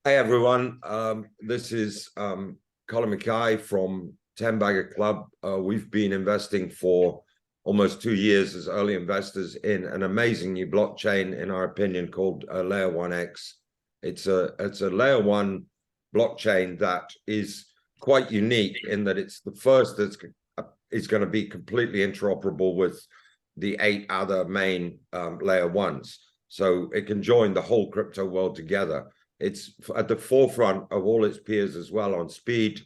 Hey everyone, this is Colin McKay from 10 Bagger Club. We've been investing for almost 2 years as early investors in an amazing new blockchain, in our opinion, called Layer 1X. It's a Layer 1 blockchain that is quite unique in that it's the first that's is going to be completely interoperable with the 8 other main Layer 1s. So it can join the whole crypto world together. It's at the forefront of all its peers as well on speed.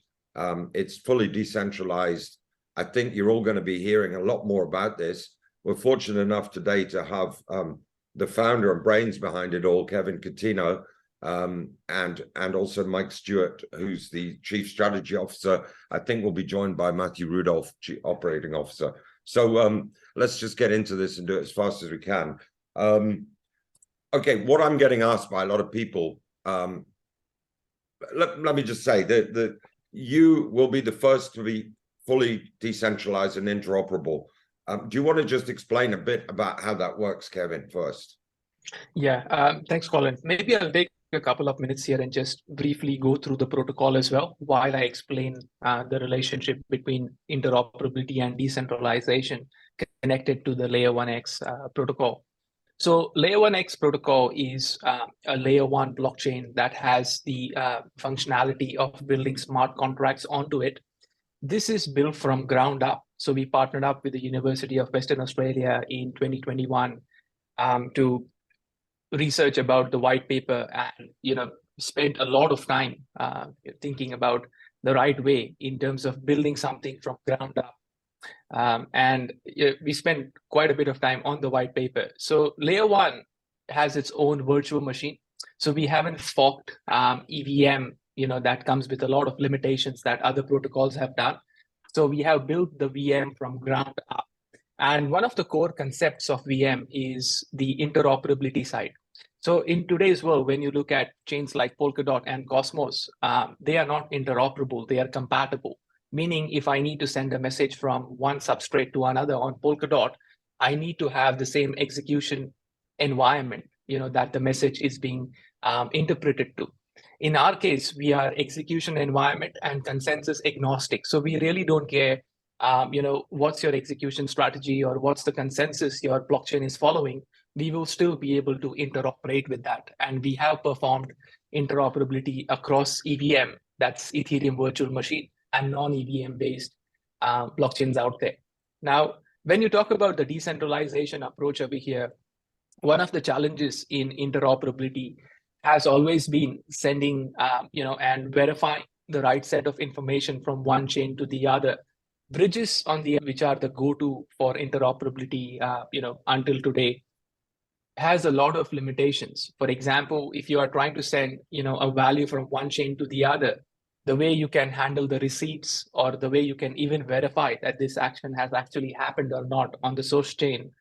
It's fully decentralized. I think you're all going to be hearing a lot more about this. We're fortunate enough today to have the founder and brains behind it all, Kevin Coutinho, and also Mike Stewart, who's the Chief Strategy Officer. I think we'll be joined by Matthew Rudolph, Chief Operating Officer. So let's just get into this and do it as fast as we can. Okay, what I'm getting asked by a lot of people, let me just say that you will be the first to be fully decentralized and interoperable. Do you want to just explain a bit about how that works, Kevin, first? Yeah, thanks, Colin. Maybe I'll take a couple of minutes here and just briefly go through the protocol as well, while I explain the relationship between interoperability and decentralization connected to the Layer 1X protocol. So Layer 1X protocol is a Layer 1 blockchain that has the functionality of building smart contracts onto it. This is built from ground up. So we partnered up with the University of Western Australia in 2021 to research about the white paper and spent a lot of time thinking about the right way in terms of building something from ground up. And we spent quite a bit of time on the white paper. So Layer 1 has its own virtual machine. So we haven't forked EVM, that comes with a lot of limitations that other protocols have done. So we have built the VM from ground up. And one of the core concepts of VM is the interoperability side. So in today's world, when you look at chains like Polkadot and Cosmos, they are not interoperable, they are compatible. Meaning if I need to send a message from one substrate to another on Polkadot, I need to have the same execution environment, that the message is being interpreted to. In our case, we are execution environment and consensus agnostic. So we really don't care, what's your execution strategy or what's the consensus your blockchain is following. We will still be able to interoperate with that. And we have performed interoperability across EVM, that's Ethereum Virtual Machine, and non-EVM based blockchains out there. Now, when you talk about the decentralization approach over here, one of the challenges in interoperability has always been sending, and verifying the right set of information from one chain to the other. Bridges on the which are the go-to for interoperability, until today, has a lot of limitations. For example, if you are trying to send, a value from one chain to the other, the way you can handle the receipts or the way you can even verify that this action has actually happened or not on the source chain,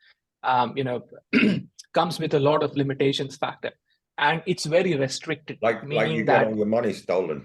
comes with a lot of limitations factor. And it's very restricted. Like you get all your money stolen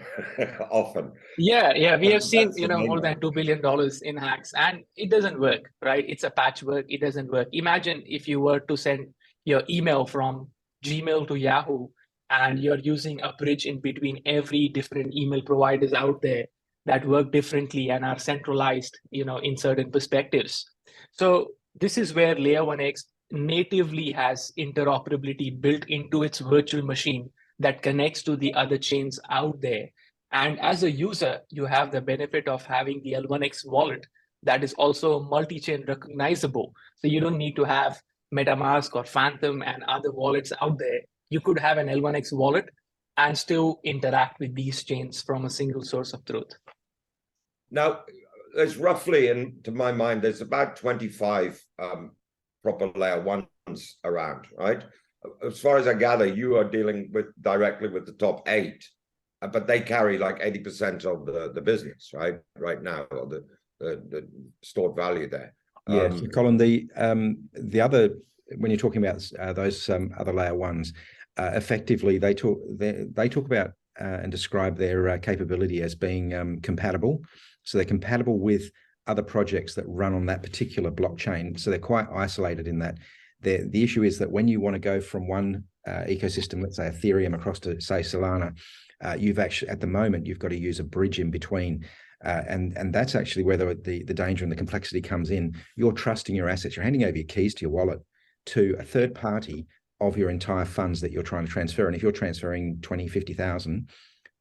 often. Yeah, we have seen, more than $2 billion in hacks, and it doesn't work, right? It's a patchwork, it doesn't work. Imagine if you were to send your email from Gmail to Yahoo, and you're using a bridge in between every different email providers out there that work differently and are centralized, in certain perspectives. So this is where Layer 1X natively has interoperability built into its virtual machine that connects to the other chains out there. And as a user, you have the benefit of having the L1X wallet that is also multi-chain recognizable. So you don't need to have MetaMask or Phantom and other wallets out there. You could have an L1X wallet and still interact with these chains from a single source of truth. Now, there's roughly, and to my mind, there's about 25 proper Layer 1s around, right? As far as I gather, you are dealing directly with the top 8, but they carry like 80% of the business, right now, or the stored value there. Yeah, so Colin, the other, when you're talking about those other Layer 1s, effectively they talk about and describe their capability as being compatible. So they're compatible with other projects that run on that particular blockchain. So they're quite isolated in that. The issue is that when you want to go from one ecosystem, let's say Ethereum, across to say Solana, you've actually, at the moment, you've got to use a bridge in between. And that's actually where the danger and the complexity comes in. You're trusting your assets. You're handing over your keys to your wallet to a third party of your entire funds that you're trying to transfer. And if you're transferring 20, 50,000,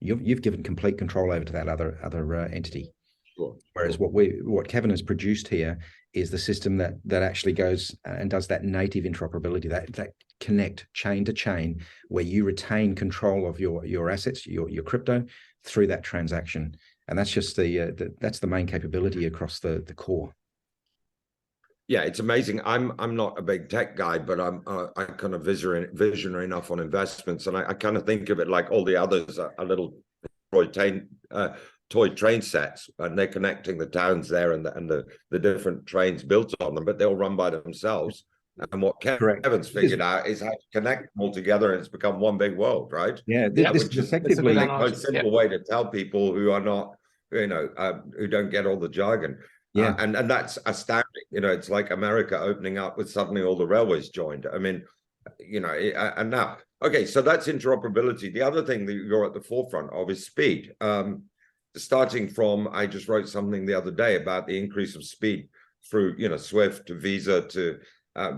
you've given complete control over to that other entity. Sure. Whereas what Kevin has produced here is the system that actually goes and does that native interoperability, that connect chain to chain, where you retain control of your assets, your crypto, through that transaction. And that's just that's the main capability across the core. Yeah, it's amazing. I'm not a big tech guy, but I'm kind of visionary enough on investments, and I kind of think of it like all the others are little toy train sets, and they're connecting the towns there and the different trains built on them, but they'll run by themselves. And what Kevin's figured out is how to connect them all together, and it's become one big world, right? Yeah, this is effectively the most simple way to tell people who are not, who don't get all the jargon. Yeah, and that's astounding. It's like America opening up with suddenly all the railways joined. I mean, and now, okay, so that's interoperability. The other thing that you're at the forefront of is speed. Starting from, I just wrote something the other day about the increase of speed through, Swift to Visa to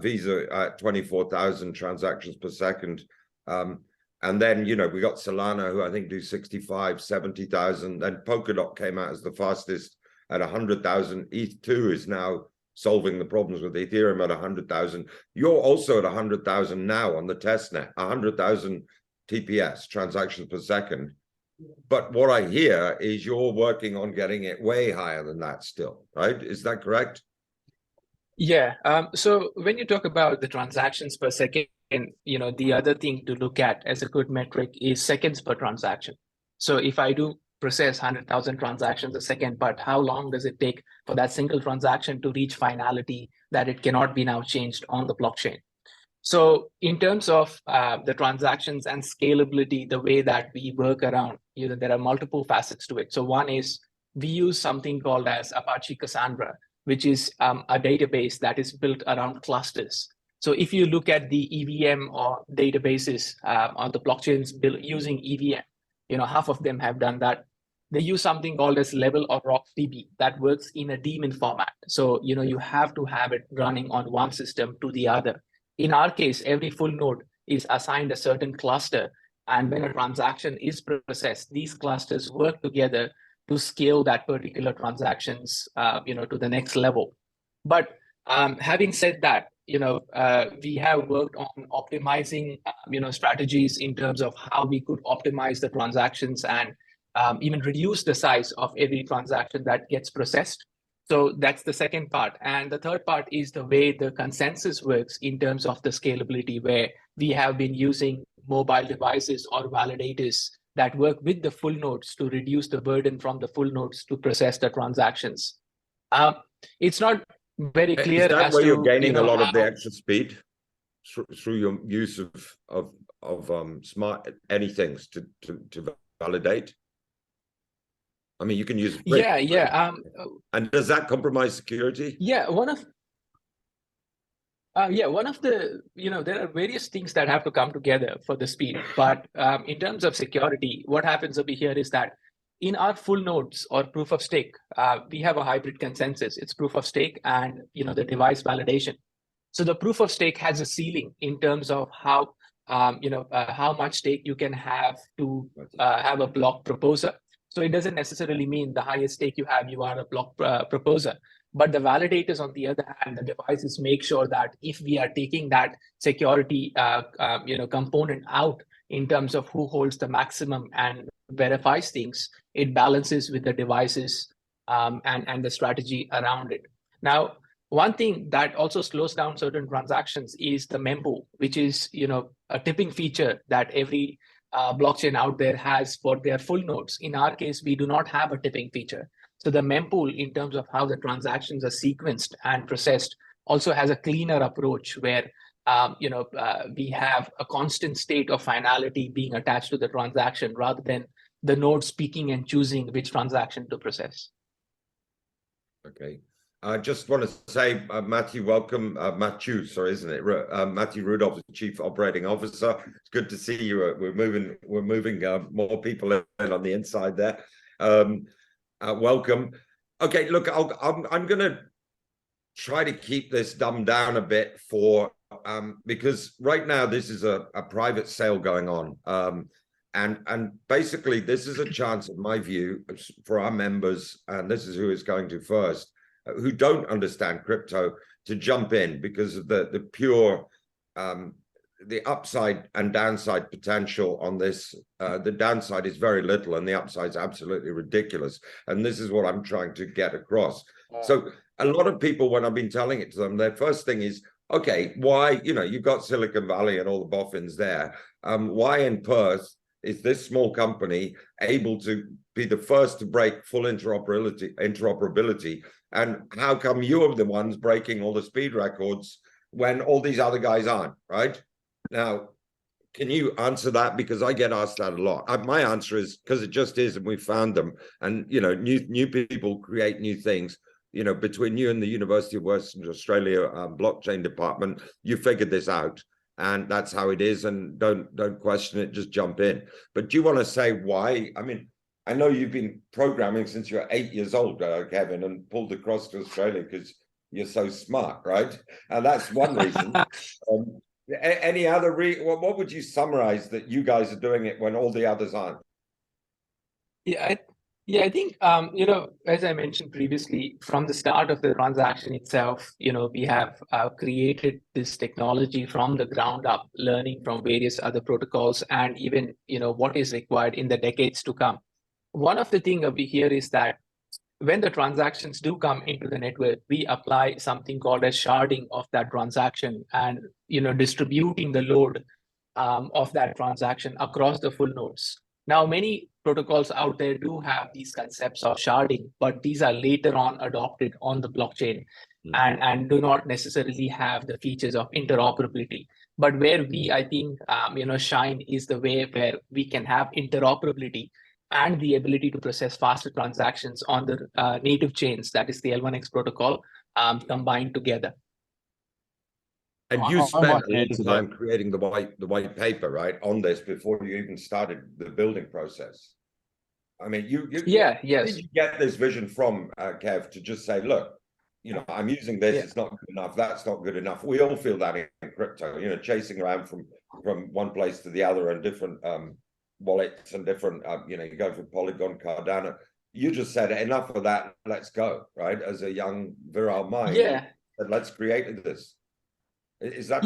Visa at 24,000 transactions per second. And then, we got Solana, who I think do 65, 70,000. Then Polkadot came out as the fastest at 100,000. ETH2 is now solving the problems with Ethereum at 100,000. You're also at 100,000 now on the testnet, 100,000 TPS, transactions per second. But what I hear is you're working on getting it way higher than that still, right? Is that correct? Yeah. So when you talk about the transactions per second, the other thing to look at as a good metric is seconds per transaction. So if I do process 100,000 transactions a second, but how long does it take for that single transaction to reach finality that it cannot be now changed on the blockchain? So in terms of the transactions and scalability, the way that we work around, there are multiple facets to it. So one is we use something called as Apache Cassandra, which is a database that is built around clusters. So if you look at the EVM or databases on the blockchains built using EVM, half of them have done that. They use something called as level or RocksDB that works in a daemon format. So, you have to have it running on one system to the other. In our case, every full node is assigned a certain cluster. And when a transaction is processed, these clusters work together to scale that particular transactions, to the next level. But having said that, we have worked on optimizing, strategies in terms of how we could optimize the transactions and even reduce the size of every transaction that gets processed. So that's the second part. And the third part is the way the consensus works in terms of the scalability, where we have been using mobile devices or validators that work with the full nodes to reduce the burden from the full nodes to process the transactions. It's not very clear. Is that as where to, you're gaining a lot of the extra speed through your use of smart anythings to validate? I mean, you can use bridge, yeah. And does that compromise security? Yeah, one of the, there are various things that have to come together for the speed. But in terms of security, what happens over here is that in our full nodes or proof of stake, we have a hybrid consensus. It's proof of stake and, the device validation. So the proof of stake has a ceiling in terms of how, how much stake you can have to have a block proposer. So it doesn't necessarily mean the highest stake you have, you are a block proposer. But the validators, on the other hand, the devices make sure that if we are taking that security, component out in terms of who holds the maximum and verifies things, it balances with the devices and the strategy around it. Now, one thing that also slows down certain transactions is the mempool, which is, a tipping feature that every blockchain out there has for their full nodes. In our case, we do not have a tipping feature. So the mempool, in terms of how the transactions are sequenced and processed, also has a cleaner approach where we have a constant state of finality being attached to the transaction rather than the nodes picking and choosing which transaction to process. Okay. I just want to say, Matthew, welcome. Matthew, sorry, isn't it? Matthew Rudolph, the Chief Operating Officer. It's good to see you. We're moving more people in on the inside there. Welcome. Okay, look, I'm going to try to keep this dumbed down a bit because right now this is a private sale going on. And basically this is a chance, in my view, for our members, and this is who is going to first, who don't understand crypto, to jump in because of the pure the upside and downside potential on this. The downside is very little and the upside is absolutely ridiculous, and this is what I'm trying to get across. So a lot of people, when I've been telling it to them, their first thing is, okay, why, you've got Silicon Valley and all the boffins there, why in Perth is this small company able to be the first to break full interoperability? And how come you're the ones breaking all the speed records when all these other guys aren't, right? Now, can you answer that? Because I get asked that a lot. My answer is because it just is, and we found them. And, new people create new things. Between you and the University of Western Australia blockchain department, you figured this out. And that's how it is. And don't question it, just jump in. But do you want to say why? I mean, I know you've been programming since you're 8 years old, Kevin, and pulled across to Australia because you're so smart, right? And that's one reason. Any other what would you summarize that you guys are doing it when all the others aren't? I think, as I mentioned previously, from the start of the transaction itself, we have created this technology from the ground up, learning from various other protocols and even, what is required in the decades to come. One of the things over here is that when the transactions do come into the network, we apply something called as sharding of that transaction and, distributing the load of that transaction across the full nodes. Now, many protocols out there do have these concepts of sharding, but these are later on adopted on the blockchain and do not necessarily have the features of interoperability. But where we, I think, shine is the way where we can have interoperability and the ability to process faster transactions on the native chains, that is the L1X protocol, combined together. And you spent a long time creating the white paper, right, on this before you even started the building process. I mean, yes. Did you get this vision from Kev to just say, look, I'm using this, it's not good enough, that's not good enough. We all feel that in crypto, chasing around from one place to the other and different wallets and different, you go from Polygon, Cardano. You just said enough of that, let's go, right? As a young virile mind, and let's create this. Is that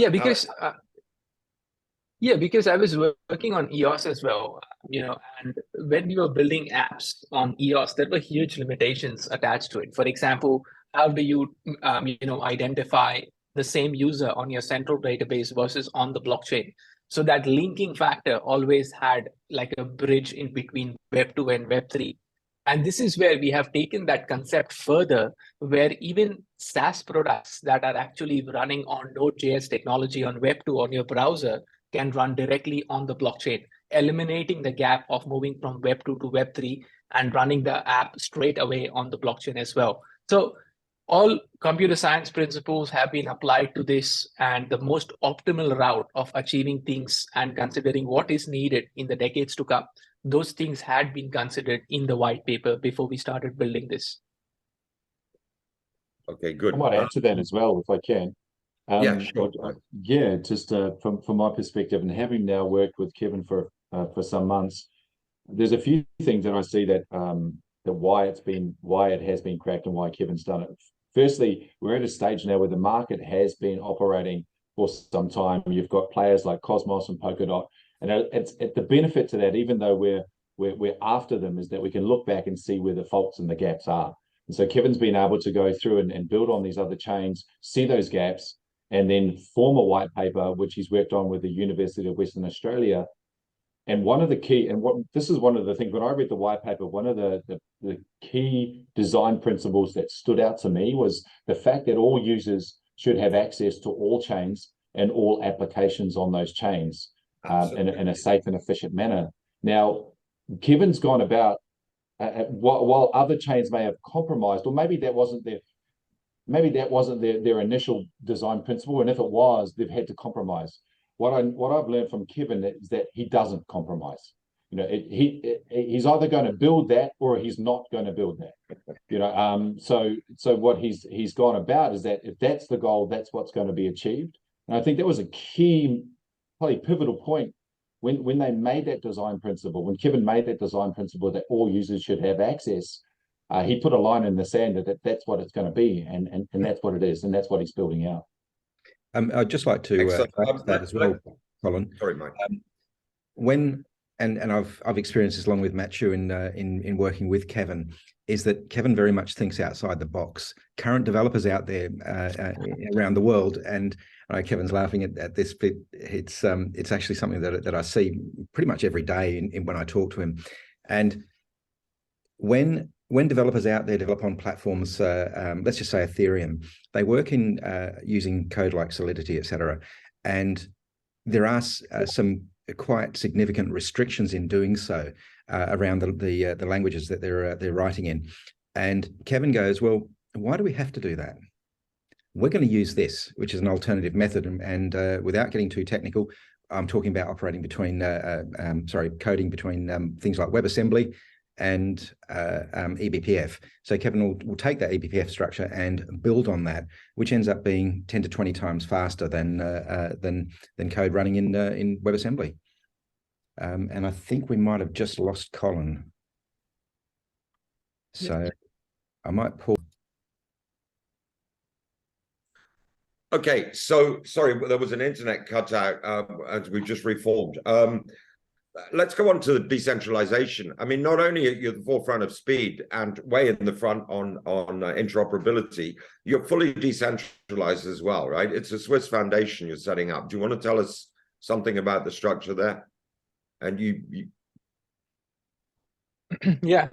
because I was working on EOS as well, and when we were building apps on EOS, there were huge limitations attached to it. For example, how do you identify the same user on your central database versus on the blockchain? So that linking factor always had like a bridge in between Web 2 and Web 3. And this is where we have taken that concept further, where even SaaS products that are actually running on Node.js technology on Web 2 on your browser can run directly on the blockchain, eliminating the gap of moving from Web 2 to Web 3 and running the app straight away on the blockchain as well. So all computer science principles have been applied to this, and the most optimal route of achieving things and considering what is needed in the decades to come, those things had been considered in the white paper before we started building this. Okay, good. I might add to that as well, if I can. Sure. Just from my perspective, and having now worked with Kevin for some months, there's a few things that I see that why it has been cracked and why Kevin's done it. Firstly, we're at a stage now where the market has been operating for some time. You've got players like Cosmos and Polkadot, and it's the benefit to that, even though we're after them, is that we can look back and see where the faults and the gaps are. And so Kevin's been able to go through and build on these other chains, see those gaps, and then form a white paper, which he's worked on with the University of Western Australia. And one of the key, and this is one of the things, when I read the white paper, one of the key design principles that stood out to me was the fact that all users should have access to all chains and all applications on those chains in a safe and efficient manner. Now, Kevin's gone about, while other chains may have compromised, or maybe that wasn't maybe that wasn't their initial design principle, and if it was, they've had to compromise. What I've learned from Kevin is that he doesn't compromise. You know, he's either going to build that or he's not going to build that. You know, so what he's gone about is that if that's the goal, that's what's going to be achieved. And I think that was a key, probably pivotal point when they made that design principle. When Kevin made that design principle that all users should have access, he put a line in the sand that that's what it's going to be, and that's what it is, and that's what he's building out. I'd just like to add that as well, Colin. Sorry, Mike. When and I've experienced this along with Matthew in working with Kevin, is that Kevin very much thinks outside the box. Current developers out there around the world, and I know Kevin's laughing at this, but it's actually something that I see pretty much every day when I talk to him. And when developers out there develop on platforms, let's just say Ethereum, they work in using code like Solidity, etc. And there are some quite significant restrictions in doing so around the languages that they're writing in. And Kevin goes, well, why do we have to do that? We're going to use this, which is an alternative method. And without getting too technical, I'm talking about operating between, coding between things like WebAssembly and eBPF. So Kevin will take that eBPF structure and build on that, which ends up being 10 to 20 times faster than code running in WebAssembly. And I think we might have just lost Colin. So I might pull. Okay, so sorry, there was an internet cutout as we just reformed. Let's go on to the decentralization. I mean, not only are you at the forefront of speed and way in the front on interoperability, you're fully decentralized as well, right? It's a Swiss foundation you're setting up. Do you want to tell us something about the structure there? And you... Yeah,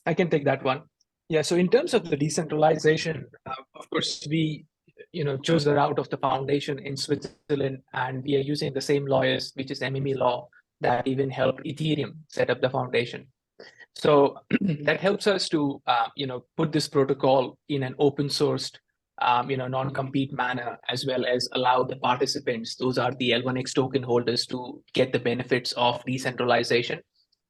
I can take that one. Yeah, so in terms of the decentralization, of course, we chose the route of the foundation in Switzerland, and we are using the same lawyers, which is MME law, that even helped Ethereum set up the foundation. So that helps us to, put this protocol in an open sourced, non-compete manner, as well as allow the participants, those are the L1X token holders, to get the benefits of decentralization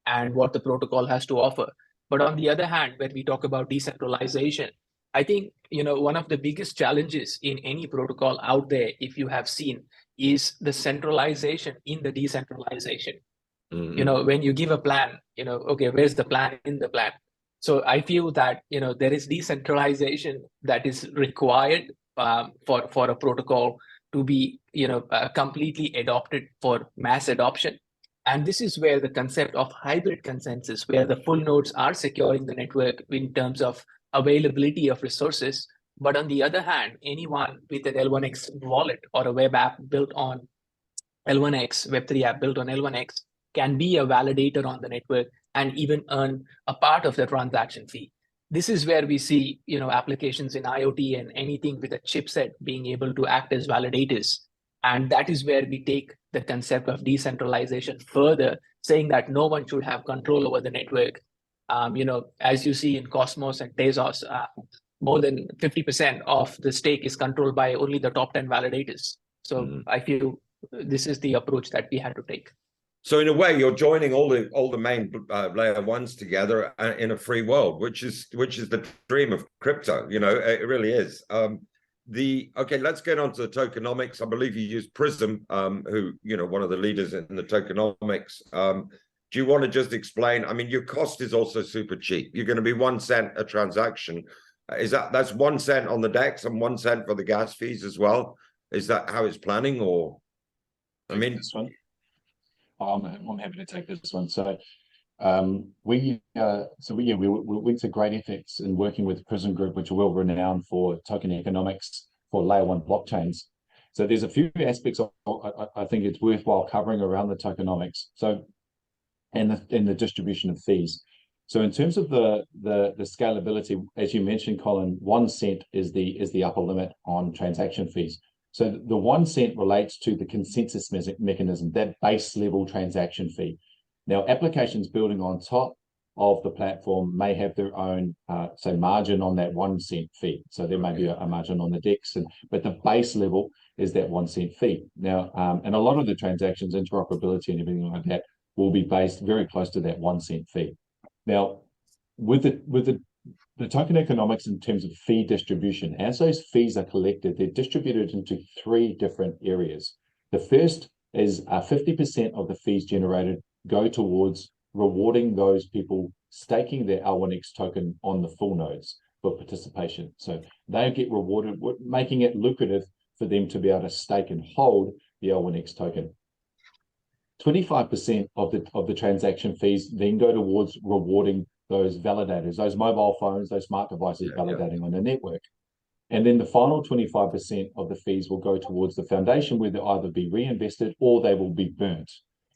and what the protocol has to offer. But on the other hand, when we talk about decentralization, I think, one of the biggest challenges in any protocol out there, if you have seen, is the centralization in the decentralization. Mm-hmm. When you give a plan, okay, where's the plan in the plan? So I feel that, there is decentralization that is required for a protocol to be, completely adopted for mass adoption. And this is where the concept of hybrid consensus, where the full nodes are securing the network in terms of availability of resources. But on the other hand, anyone with an L1X wallet or a web app built on L1X, Web3 app built on L1X, can be a validator on the network and even earn a part of the transaction fee. This is where we see, applications in IoT and anything with a chipset being able to act as validators. And that is where we take the concept of decentralization further, saying that no one should have control over the network. As you see in Cosmos and Tezos, more than 50% of the stake is controlled by only the top 10 validators. So I feel this is the approach that we had to take. So in a way, you're joining all the main layer ones together in a free world, which is the dream of crypto. It really is. Okay, let's get on to the tokenomics. I believe you use Prism, who one of the leaders in the tokenomics. Do you want to just explain? I mean, your cost is also super cheap. You're going to be 1 cent a transaction. That's 1 cent on the DEX and 1 cent for the gas fees as well? Is that how it's planning, or? I mean, this one. I'm happy to take this one. So we went to great efforts in working with Prism Group, which are well renowned for token economics for layer 1 blockchains. So there's a few aspects I think it's worthwhile covering around the tokenomics. So and the distribution of fees. So in terms of the scalability, as you mentioned, Colin, 1 cent is the upper limit on transaction fees. So the 1 cent relates to the consensus mechanism, that base level transaction fee. Now, applications building on top of the platform may have their own, say, margin on that 1 cent fee. So there may be a margin on the DEX, but the base level is that 1 cent fee. Now, and a lot of the transactions, interoperability and everything like that, will be based very close to that 1 cent fee. Now, with the token economics in terms of fee distribution, as those fees are collected, they're distributed into 3 different areas. The first is 50% of the fees generated go towards rewarding those people staking their L1X token on the full nodes for participation. So they get rewarded, making it lucrative for them to be able to stake and hold the L1X token. 25% of the transaction fees then go towards rewarding those validators, those mobile phones, those smart devices validating on the network. And then the final 25% of the fees will go towards the foundation, where they'll either be reinvested or they will be burnt,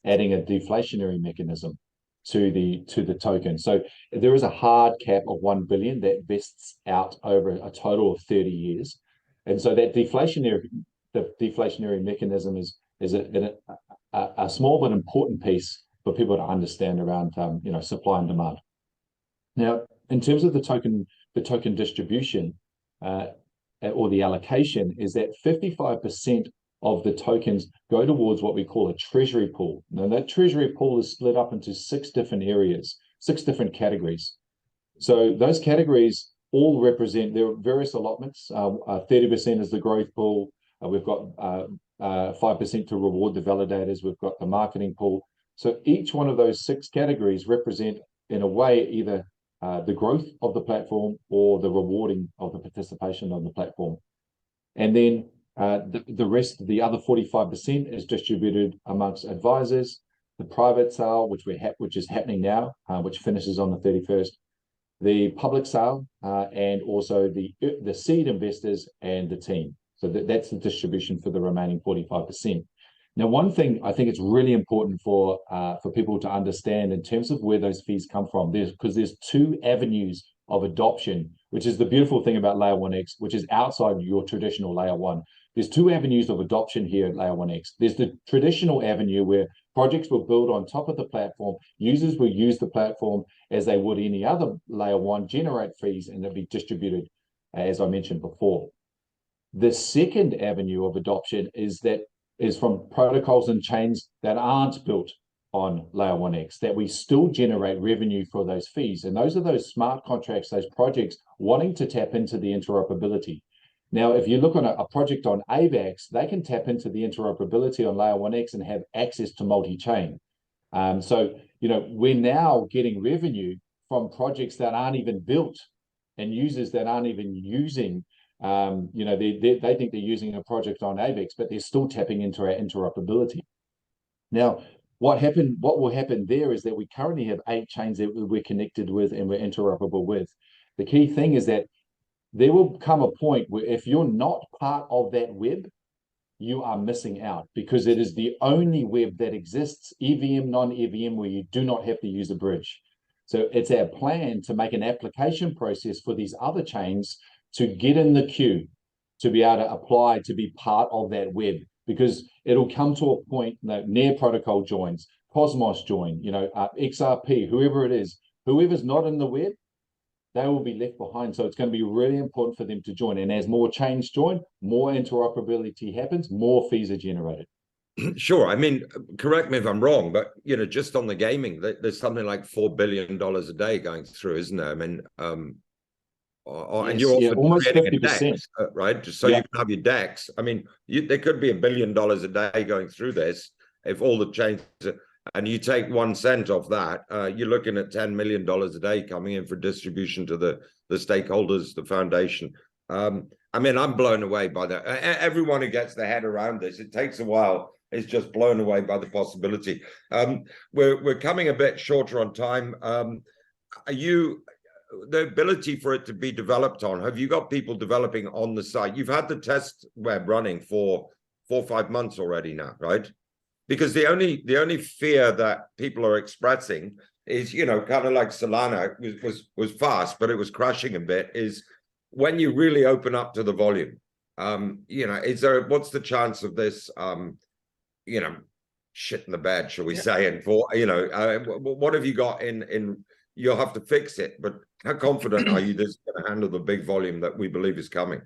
adding a deflationary mechanism to the token. So there is a hard cap of 1 billion that vests out over a total of 30 years. And so that deflationary mechanism is a small but important piece for people to understand around supply and demand. Now, in terms of the token distribution or the allocation, is that 55% of the tokens go towards what we call a treasury pool. Now, that treasury pool is split up into 6 different areas, 6 different categories. So those categories all represent, there are various allotments. 30% is the growth pool. We've got 5% to reward the validators. We've got the marketing pool. So each one of those 6 categories represent, in a way, either the growth of the platform or the rewarding of the participation on the platform. And then the rest, the other 45%, is distributed amongst advisors, the private sale, which is happening now, which finishes on the 31st, the public sale, and also the seed investors and the team. So that's the distribution for the remaining 45%. Now, one thing I think it's really important for people to understand in terms of where those fees come from, because there's 2 avenues of adoption, which is the beautiful thing about Layer 1X, which is outside your traditional Layer 1. There's 2 avenues of adoption here at Layer 1X. There's the traditional avenue where projects will build on top of the platform. Users will use the platform as they would any other Layer 1, generate fees, and they'll be distributed, as I mentioned before. The second avenue of adoption is from protocols and chains that aren't built on Layer 1X, that we still generate revenue for those fees. And those are those smart contracts, those projects wanting to tap into the interoperability. Now, if you look on a project on AVAX, they can tap into the interoperability on Layer 1X and have access to multi-chain. So, we're now getting revenue from projects that aren't even built and users that aren't even using, they think they're using a project on AVAX, but they're still tapping into our interoperability. Now, what will happen there is that we currently have 8 chains that we're connected with and we're interoperable with. The key thing is that there will come a point where if you're not part of that web, you are missing out, because it is the only web that exists, EVM, non-EVM, where you do not have to use a bridge. So it's our plan to make an application process for these other chains to get in the queue, to be able to apply to be part of that web, because it'll come to a point that Near Protocol joins, Cosmos join, XRP, whoever it is, whoever's not in the web, they will be left behind. So it's going to be really important for them to join. And as more chains join, more interoperability happens, more fees are generated. Sure. I mean, correct me if I'm wrong, but, just on the gaming, there's something like $4 billion a day going through, isn't there? I mean, and you're also almost creating 50%. a DEX, right? Just so you can have your DEX. I mean, there could be $1 billion a day going through this if all the chains, and you take 1 cent off that, you're looking at $10 million a day coming in for distribution to the stakeholders, the foundation. I mean, I'm blown away by that. Everyone who gets their head around this, it takes a while. It's just blown away by the possibility. We're coming a bit shorter on time. The ability for it to be developed on, have you got people developing on the site? You've had the test web running for 4 or 5 months already now, right? Because the only fear that people are expressing is, kind of like Solana was fast, but it was crashing a bit, is when you really open up to the volume, what's the chance of this, shit in the bed, shall we say? And for, what have you got in you'll have to fix it. But how confident are you this is going to handle the big volume that we believe is coming?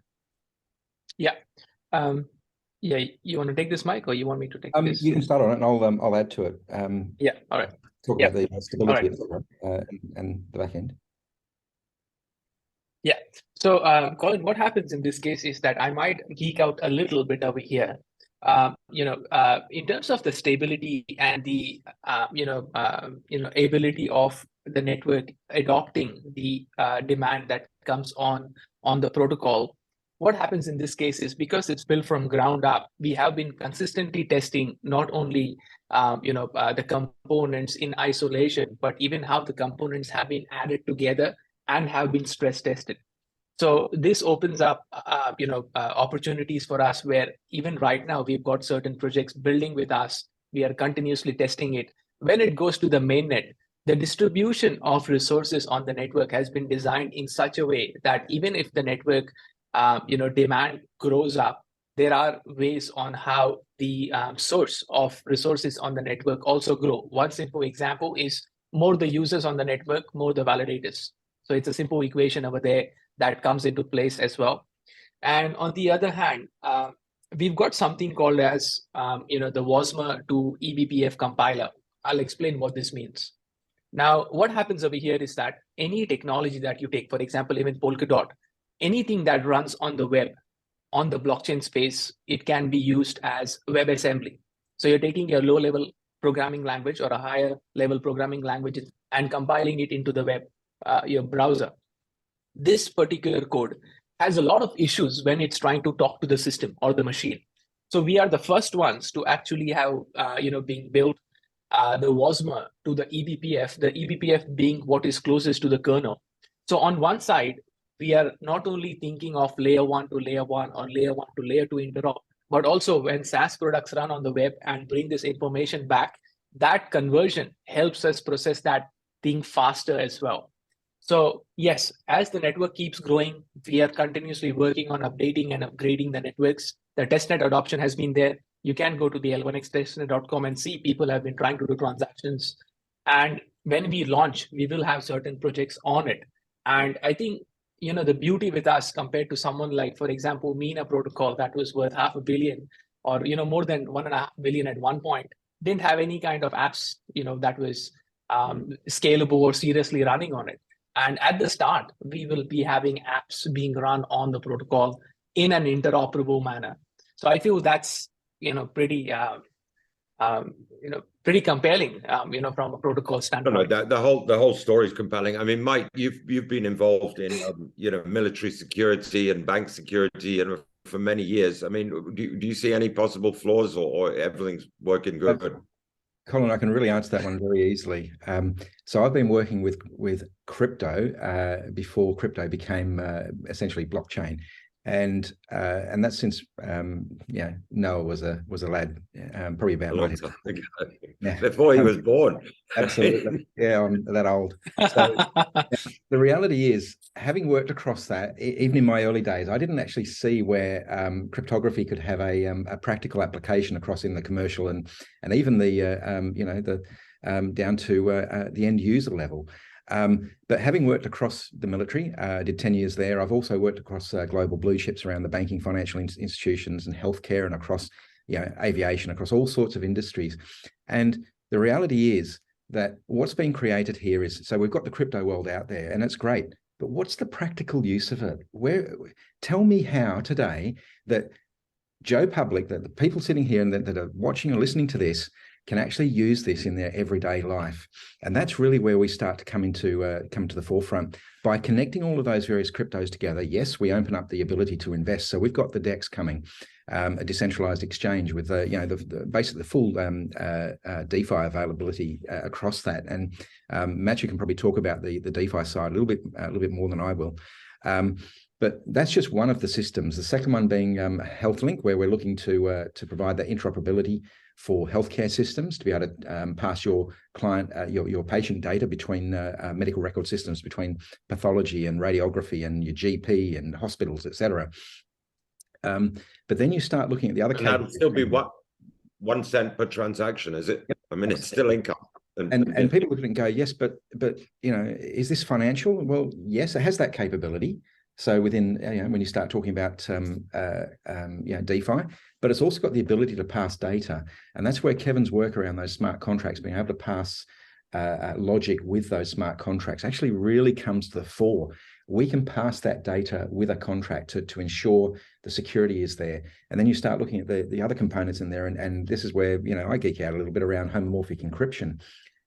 Yeah. Yeah, you want to take this, Mike, or you want me to take this? You can start on it, and I'll add to it. Yeah, all right. Talk Yeah. about the stability All and the back end. Yeah. So, Colin, what happens in this case is that I might geek out a little bit over here. In terms of the stability and the ability of the network adopting the demand that comes on the protocol. What happens in this case is because it's built from ground up, we have been consistently testing not only the components in isolation, but even how the components have been added together and have been stress tested. So this opens up, opportunities for us where even right now we've got certain projects building with us. We are continuously testing it. When it goes to the mainnet, the distribution of resources on the network has been designed in such a way that even if the network, demand grows up, there are ways on how the source of resources on the network also grow. One simple example is more the users on the network, more the validators. So it's a simple equation over there that comes into place as well. And on the other hand, we've got something called as, the WOSMA to eBPF compiler. I'll explain what this means. Now, what happens over here is that any technology that you take, for example, even Polkadot, anything that runs on the web, on the blockchain space, it can be used as WebAssembly. So you're taking your low-level programming language or a higher level programming language and compiling it into the web, your browser. This particular code has a lot of issues when it's trying to talk to the system or the machine. So we are the first ones to actually have, being built the WOSMA to the eBPF being what is closest to the kernel. So on one side, we are not only thinking of layer 1 to layer 1 or layer 1 to layer 2 interop, but also when SaaS products run on the web and bring this information back, that conversion helps us process that thing faster as well. So yes, as the network keeps growing, we are continuously working on updating and upgrading the networks. The testnet adoption has been there. You can go to the l1xtestnet.com and see people have been trying to do transactions. And when we launch, we will have certain projects on it. And I think, the beauty with us compared to someone like, for example, Mina protocol that was worth $500 million or, more than $1.5 billion at one point, didn't have any kind of apps, that was scalable or seriously running on it. And at the start, we will be having apps being run on the protocol in an interoperable manner. So I feel that's, pretty compelling, from a protocol standpoint. No, the whole story is compelling. I mean, Mike, you've been involved in, military security and bank security and for many years. I mean, do you see any possible flaws or everything's working good? Colin, I can really answer that one very easily. So I've been working with crypto before crypto became essentially blockchain, and that's since Noah was a lad, probably about 19. Before he was born. Absolutely, yeah, I'm that old. So the reality is, having worked across that, even in my early days, I didn't actually see where cryptography could have a practical application across in the commercial and even the down to the end user level. But having worked across the military, I did 10 years there. I've also worked across global blue chips around the banking, financial institutions and healthcare and across aviation, across all sorts of industries. And the reality is that what's being created here is, so we've got the crypto world out there and it's great, but what's the practical use of it? Tell me how today that Joe Public, that the people sitting here and that are watching or listening to this can actually use this in their everyday life. And that's really where we start to come to the forefront. By connecting all of those various cryptos together, yes, we open up the ability to invest. So we've got the DEX coming, a decentralized exchange with basically the full DeFi availability across that. And Matthew can probably talk about the DeFi side a little bit more than I will. But that's just one of the systems. The second one being HealthLink, where we're looking to provide that interoperability for healthcare systems to be able to pass your client, your patient data between medical record systems, between pathology and radiography and your GP and hospitals, etc. But then you start looking at the other. And that'll still be what, 1 cent per transaction, is it? Yep. I mean, it's still income. And people look at it and go, yes, but you know, is this financial? Well, yes, it has that capability. So within, you know, when you start talking about you know, DeFi, but it's also got the ability to pass data, and that's where Kevin's work around those smart contracts, being able to pass logic with those smart contracts, actually really comes to the fore. We can pass that data with a contract to ensure the security is there. And then you start looking at the other components in there, and this is where, you know, I geek out a little bit around homomorphic encryption,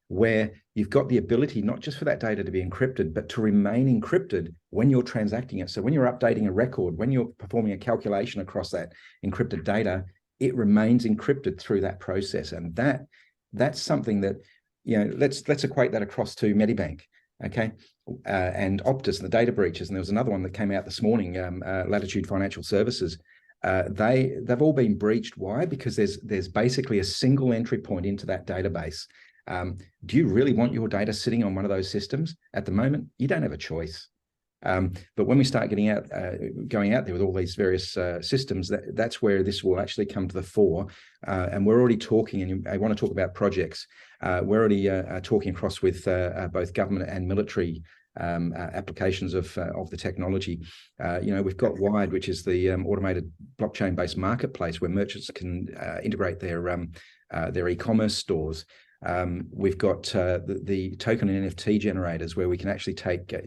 where you've got the ability not just for that data to be encrypted, but to remain encrypted when you're transacting it. So when you're updating a record, when you're performing a calculation across that encrypted data, it remains encrypted through that process. And that's something that, you know, let's equate that across to Medibank, okay, and Optus and the data breaches. And there was another one that came out this morning, Latitude Financial Services. They've all been breached. Why? Because there's basically a single entry point into that database. Do you really want your data sitting on one of those systems? At the moment, you don't have a choice. But when we start getting out, going out there with all these various systems, that's where this will actually come to the fore. And we're already talking, and I want to talk about projects. We're already talking across with both government and military applications of the technology. You know, we've got Wired, which is the automated blockchain-based marketplace where merchants can integrate their e-commerce stores. We've got the token and NFT generators where we can actually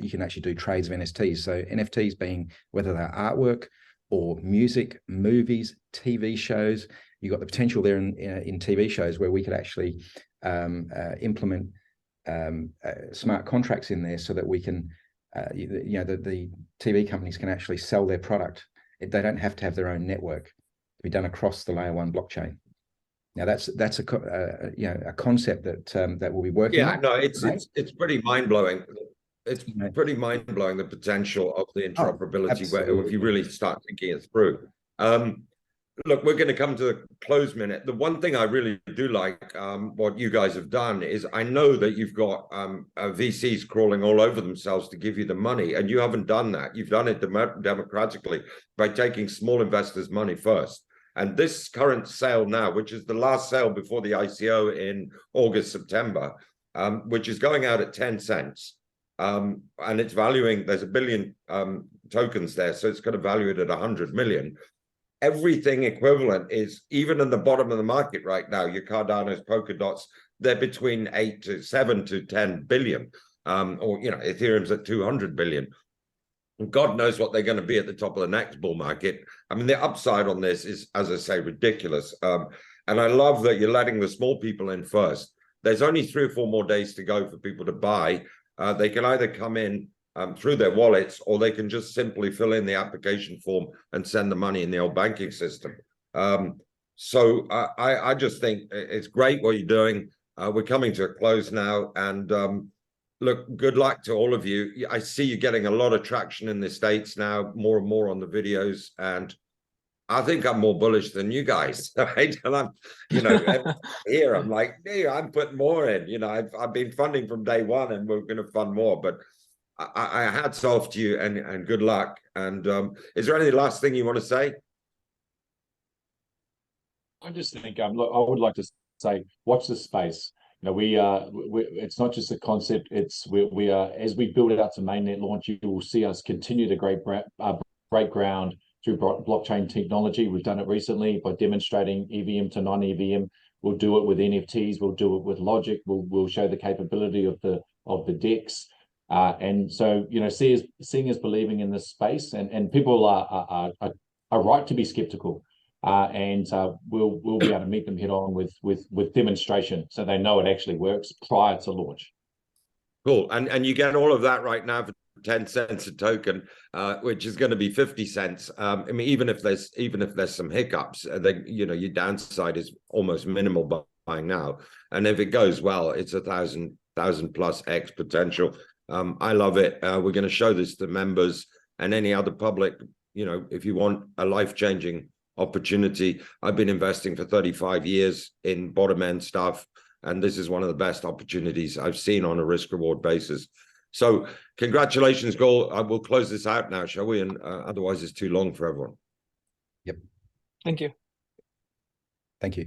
you can actually do trades of NFTs. So NFTs being whether they're artwork or music, movies, TV shows. You've got the potential there in TV shows where we could actually implement smart contracts in there so that we can, you know, the TV companies can actually sell their product. They don't have to have their own network to be done across the layer 1 blockchain. Now that's a you know, a concept that we'll be working on. No, it's pretty mind blowing. It's pretty mind blowing, the potential of the interoperability if you really start thinking it through. Look, we're going to come to the close minute. The one thing I really do like, what you guys have done is, I know that you've got VCs crawling all over themselves to give you the money, and you haven't done that. You've done it democratically by taking small investors' money first. And this current sale now, which is the last sale before the ICO in August, September, which is going out at 10 cents. And it's valuing, there's 1 billion tokens there, so it's going to value it at 100 million. Everything equivalent is, even in the bottom of the market right now, your Cardanos, Polkadots, they're between 7 to 10 billion. Or, you know, Ethereum's at 200 billion. God knows what they're going to be at the top of the next bull market. I mean, the upside on this is, as I say, ridiculous. And I love that you're letting the small people in first. There's only 3 or 4 more days to go for people to buy. They can either come in through their wallets, or they can just simply fill in the application form and send the money in the old banking system. So I just think it's great what you're doing. We're coming to a close now, and look, good luck to all of you. I see you getting a lot of traction in the States now, more and more on the videos, and I think I'm more bullish than you guys. Right? And I'm, you know, here I'm like, hey, I'm putting more in. You know, I've been funding from day one, and we're going to fund more. But I hats off to you, and good luck. And is there any last thing you want to say? I just think look, I would like to say, watch this space. You know, it's not just a concept. It's we are, as we build it out to mainnet launch, you will see us continue to break ground through blockchain technology. We've done it recently by demonstrating EVM to non-EVM. We'll do it with NFTs. We'll do it with logic. We'll show the capability of the DEX. And so, you know, seeing is believing in this space, and people are right to be skeptical. And we'll be able to meet them head on with demonstration, so they know it actually works prior to launch. Cool. And you get all of that right now for 10 cents a token, which is going to be 50 cents. I mean, even if there's some hiccups, then, you know, your downside is almost minimal buying now. And if it goes well, it's 1,000 plus X potential. I love it. We're going to show this to members and any other public. You know, if you want a life-changing opportunity, I've been investing for 35 years in bottom end stuff, and this is one of the best opportunities I've seen on a risk-reward basis. So congratulations, Cole. We'll close this out now, shall we? And otherwise it's too long for everyone. Yep. Thank you. Thank you.